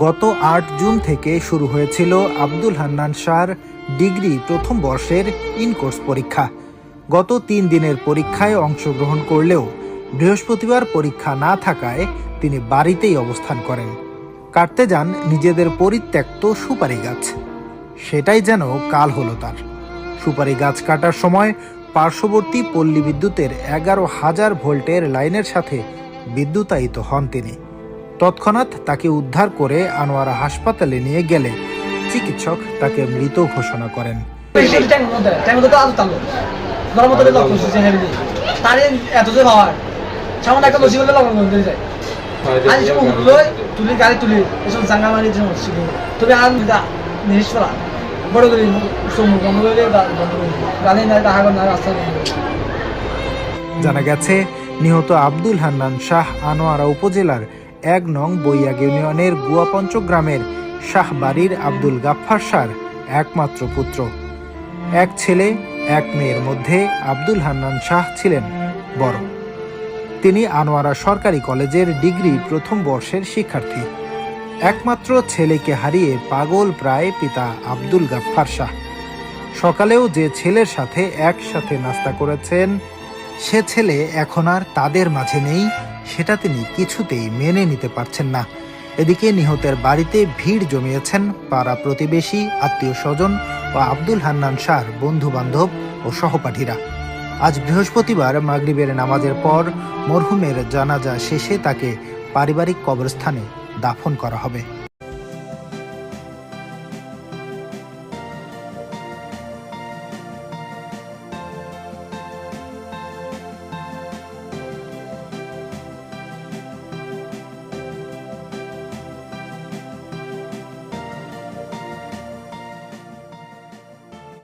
গত ৮ জুন থেকে শুরু হয়েছিল আব্দুল হান্নান শাহর ডিগ্রি প্রথম বর্ষের ইনকোর্স পরীক্ষা। গত ৩ দিনের পরীক্ষায় অংশগ্রহণ করলেও বৃহস্পতিবার পরীক্ষা না থাকায় তিনি বাড়িতেই অবস্থান করেন। কাটতে যান নিজেদের পরিত্যক্ত সুপারি গাছ। সেটাই যেন কাল হলো তার। সুপারি গাছ কাটার সময় পার্শ্ববর্তী পল্লী বিদ্যুতের ১১,০০০ ভোল্টের লাইনের সাথে বিদ্যুতায়িত হন তিনি। তৎক্ষণাৎ তাকে উদ্ধার করে আনোয়ারা হাসপাতালে নিয়ে গেলে চিকিৎসক তাকে মৃত ঘোষণা করেন। জানা গেছে, নিহত আব্দুল হান্নান শাহ আনোয়ারা উপজেলার ১ নং বৈয়াগ ইউনিয়নের গুয়াপঞ্চ গ্রামের শাহবাড়ির আব্দুল গাফফার শাহর একমাত্র পুত্র। এক ছেলে এক মেয়ের মধ্যে আব্দুল হান্নান শাহ ছিলেন বড়। তিনি আনোয়ারা সরকারি কলেজের ডিগ্রি প্রথম বর্ষের শিক্ষার্থী। একমাত্র ছেলেকে হারিয়ে পাগল প্রায় পিতা আব্দুল গাফফার শাহ। সকালেও যে ছেলের সাথে একসাথে নাস্তা করেছেন, সে ছেলে এখন আর তাদের মাঝে নেই, সেটা তিনি কিছুতেই মেনে নিতে পারছেন না। এদিকে নিহতের বাড়িতে ভিড় জমিয়েছেন পাড়া প্রতিবেশী, আত্মীয় স্বজন ও আব্দুল হান্নান শাহর বন্ধু বান্ধব ও সহপাঠীরা। আজ বৃহস্পতিবার মাগরিবের নামাজের পর মরহুমের জানাজা শেষে তাকে পারিবারিক কবরস্থানে দাফন করা হবে।